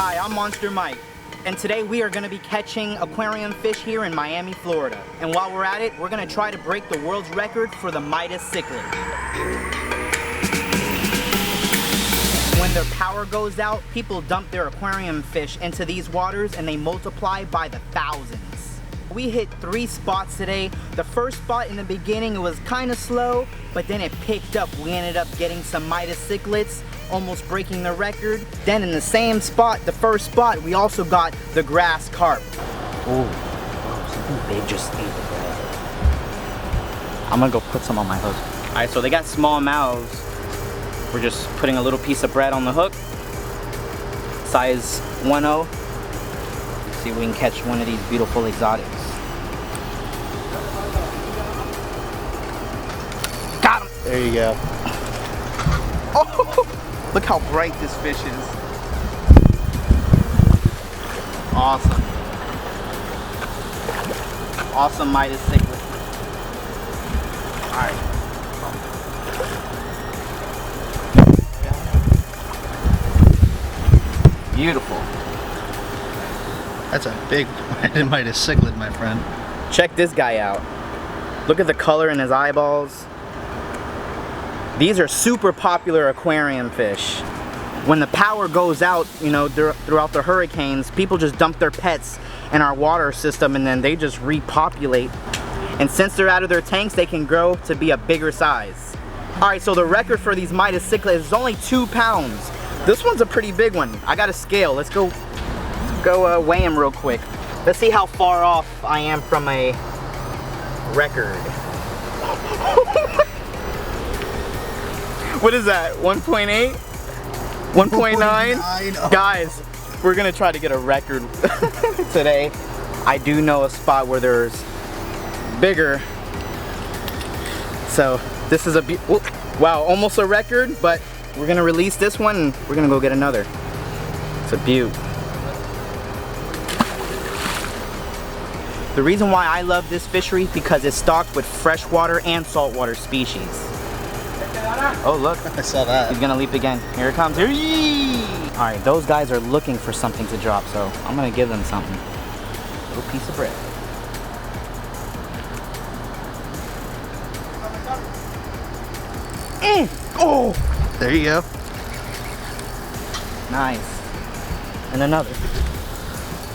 Hi, I'm Monster Mike, and today we are going to be catching aquarium fish here in Miami, Florida. And while we're at it, we're going to try to break the world's record for the Midas Cichlid. When their power goes out, people dump their aquarium fish into these waters and they multiply by the thousands. We hit 3 spots today. The first spot in the beginning, it was kind of slow, but then it picked up. We ended up getting some Midas Cichlids, almost breaking the record. Then in the same spot, the first spot, we also got the grass carp. Oh, something big just ate the bread. I'm gonna go put some on my hook. All right, so they got small mouths. We're just putting a little piece of bread on the hook, size 1/0. See if we can catch one of these beautiful exotics. Got him! There you go. Oh, look how bright this fish is. Awesome. Awesome Midas Cichlid. Alright. Beautiful. That's a big Midas Cichlid, my friend. Check this guy out. Look at the color in his eyeballs. These are super popular aquarium fish. When the power goes out, you know, throughout the hurricanes, people just dump their pets in our water system and then they just repopulate. And since they're out of their tanks, they can grow to be a bigger size. Alright, so the record for these Midas Cichlids is only 2 pounds. This one's a pretty big one. I got a scale. Let's go weigh him real quick. Let's see how far off I am from a record. What is that? 1.8? 1.9? Guys, we're gonna try to get a record today. I do know a spot where there's bigger. So this is a wow, almost a record, but we're gonna release this one and we're gonna go get another. It's a beaut. The reason why I love this fishery because it's stocked with freshwater and saltwater species. Oh look, I saw that. He's gonna leap again. Here it comes. Alright, those guys are looking for something to drop, so I'm gonna give them something. A little piece of bread. Oh! There you go. Nice. And another.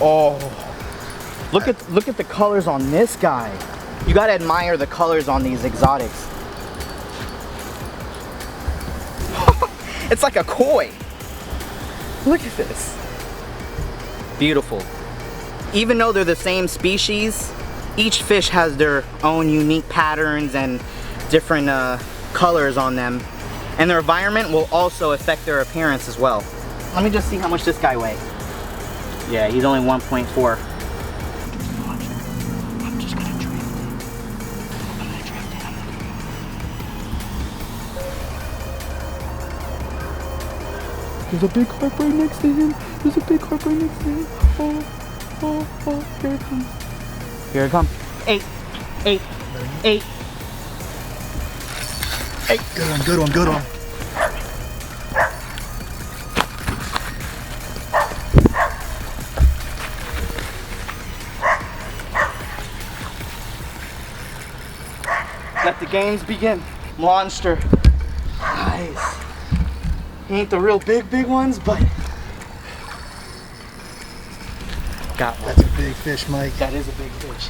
Oh. Look at the colors on this guy. You gotta admire the colors on these exotics. It's like a koi. Look at this. Beautiful. Even though they're the same species, each fish has their own unique patterns and different colors on them. And their environment will also affect their appearance as well. Let me just see how much this guy weighs. Yeah, he's only 1.4. I'm just gonna drift it. I'm gonna drift it. There's a big carp right next to him. There's a big carp right next to him. Oh, oh, oh, here it comes. Here it comes. 8, 8, 8. 8. Good one, good one, good one. Let the games begin. Monster. Nice. He ain't the real big ones, but got one. That's a big fish, Mike. That is a big fish.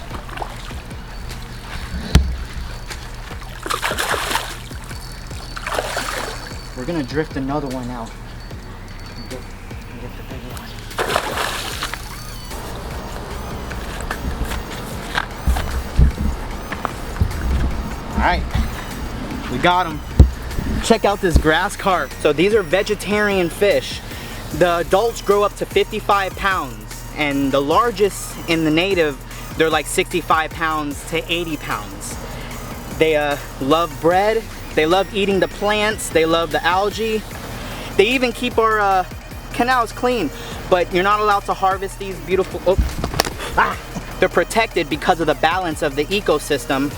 We're gonna drift another one out. Get the big one. Alright, we got him. Check out this grass carp. So these are vegetarian fish. The adults grow up to 55 pounds and the largest in the native, they're like 65 pounds to 80 pounds. They love bread, they love eating the plants, they love the algae. They even keep our canals clean, but you're not allowed to harvest these beautiful, they're protected because of the balance of the ecosystem.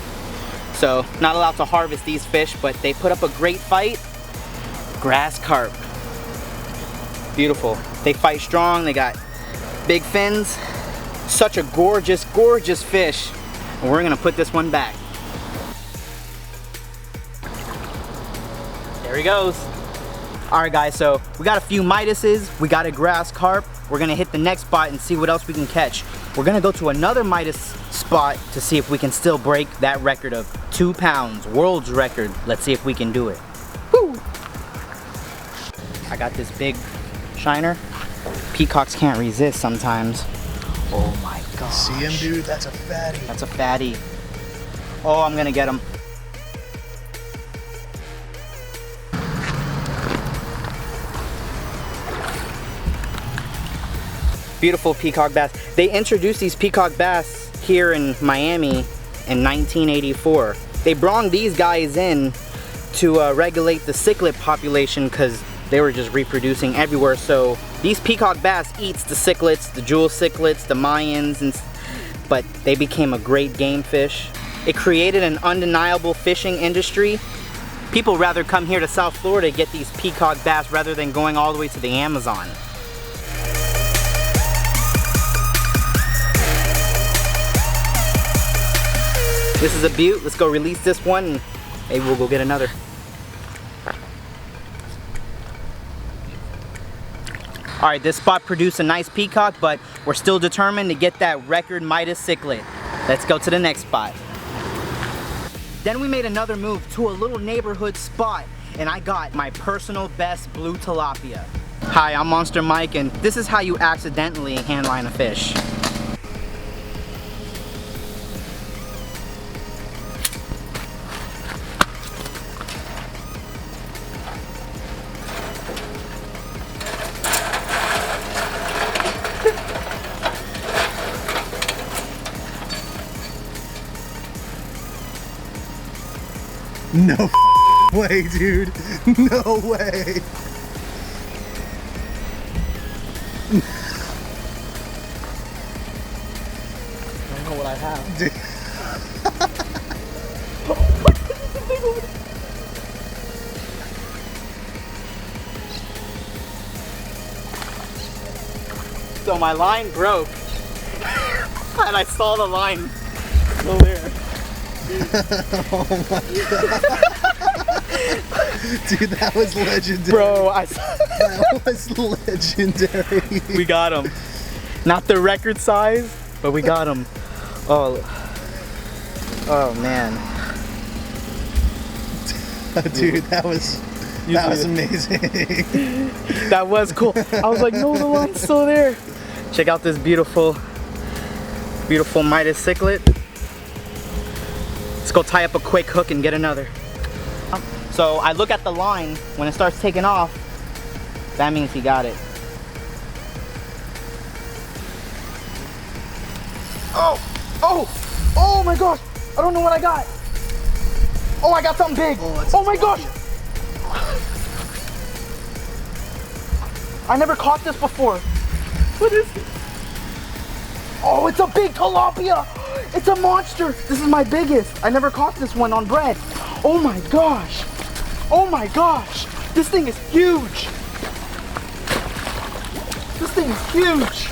So not allowed to harvest these fish, but they put up a great fight. Grass carp. Beautiful. They fight strong, they got big fins. Such a gorgeous, gorgeous fish. And we're gonna put this one back. There he goes. All right guys, so we got a few Midases, we got a grass carp. We're gonna hit the next spot and see what else we can catch. We're gonna go to another Midas spot to see if we can still break that record of 2 pounds, world's record. Let's see if we can do it. Woo! I got this big shiner. Peacocks can't resist sometimes. Oh my god. See him, dude? That's a fatty. That's a fatty. Oh, I'm gonna get him. Beautiful peacock bass. They introduced these peacock bass here in Miami in 1984. They brought these guys in to regulate the cichlid population because they were just reproducing everywhere. So these peacock bass eats the cichlids, the jewel cichlids, the Mayans, but they became a great game fish. It created an undeniable fishing industry. People rather come here to South Florida to get these peacock bass rather than going all the way to the Amazon. This is a beaut. Let's go release this one and maybe we'll go get another. All right, this spot produced a nice peacock, but we're still determined to get that record Midas Cichlid. Let's go to the next spot. Then we made another move to a little neighborhood spot, and I got my personal best blue tilapia. Hi, I'm Monster Mike, and this is how you accidentally handline a fish. No way, dude. No way. I don't know what I have. Dude. So my line broke, and I saw the line still there. Oh my god. Dude, that was legendary. Bro, that was legendary. We got him. Not the record size, but we got him. Oh man. Dude, that was amazing. That was cool. I was like, no, the line's still there. Check out this beautiful Midas Cichlid. Let's go tie up a quick hook and get another. So I look at the line, when it starts taking off, that means he got it. Oh my gosh, I don't know what I got. Oh, I got something big. Oh my gosh. I never caught this before. What is it? Oh, it's a big tilapia. It's a monster. This is my biggest. I never caught this one on bread. Oh my gosh. Oh my gosh. This thing is huge. This thing is huge.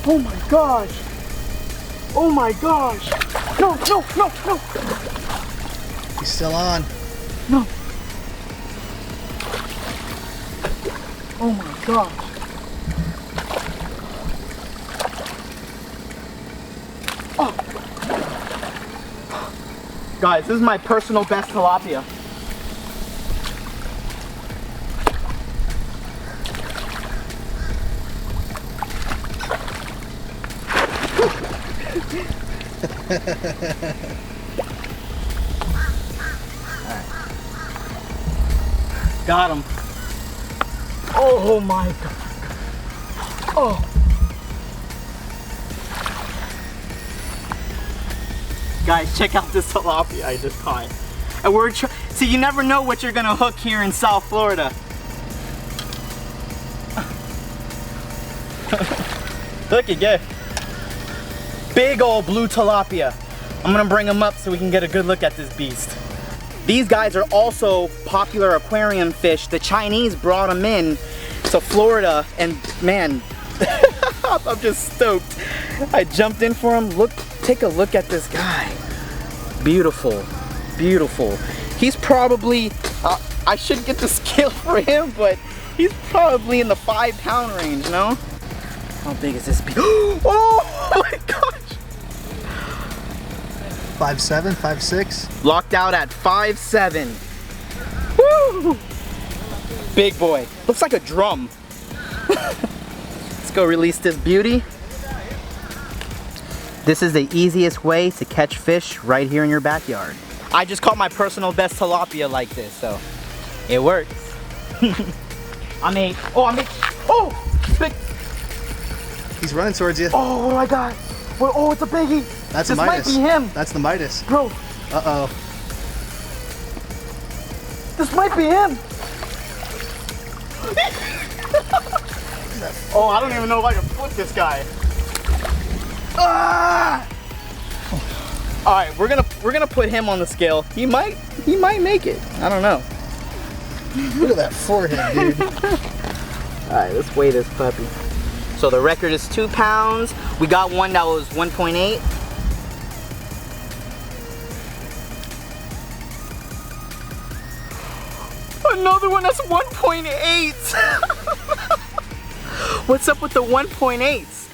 Oh my gosh. Oh my gosh. No, no, no, no. He's still on. No. Oh my gosh. Oh. Guys, this is my personal best tilapia. Got him. Oh my god. Oh. Guys, check out this tilapia I just caught. And we're see, you never know what you're gonna hook here in South Florida. Look again. Big old blue tilapia. I'm gonna bring them up so we can get a good look at this beast. These guys are also popular aquarium fish. The Chinese brought them in to Florida, and man, I'm just stoked. I jumped in for him. Look, take a look at this guy. Beautiful, beautiful. He's probably, I should get the scale for him, but he's probably in the 5-pound range, no? How big is this beast? Oh my gosh! 5'7", 5'6". Locked out at 5'7". Woo! Big boy. Looks like a drum. Let's go release this beauty. This is the easiest way to catch fish right here in your backyard. I just caught my personal best tilapia like this, so it works. Big. He's running towards you. Oh, what do I got? Oh, it's a biggie. That's a Midas. This might be him. That's the Midas. Bro. Uh-oh. This might be him. Oh, I don't even know if I can flip this guy. Ah! All right, we're gonna put him on the scale. He might make it. I don't know. Look at that forehead, dude. All right, let's weigh this puppy. So the record is 2 pounds. We got one that was 1.8. Another one that's 1.8. What's up with the 1.8s?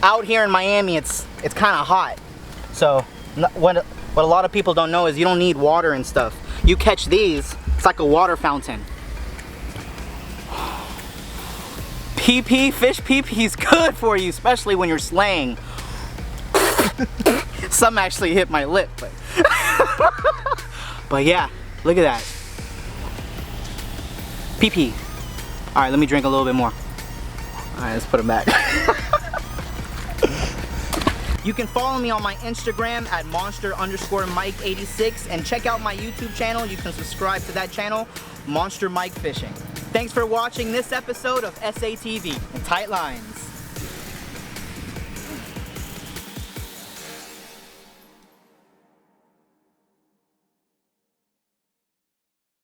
Out here in Miami, it's kind of hot. So what a lot of people don't know is you don't need water and stuff. You catch these, it's like a water fountain. Fish pee-pee is good for you, especially when you're slaying. Some actually hit my lip, but yeah, look at that. Pee-pee. All right, let me drink a little bit more. All right, let's put it back. You can follow me on my Instagram at monster_Mike86 and check out my YouTube channel. You can subscribe to that channel, Monster Mike Fishing. Thanks for watching this episode of SATV and Tight Lines.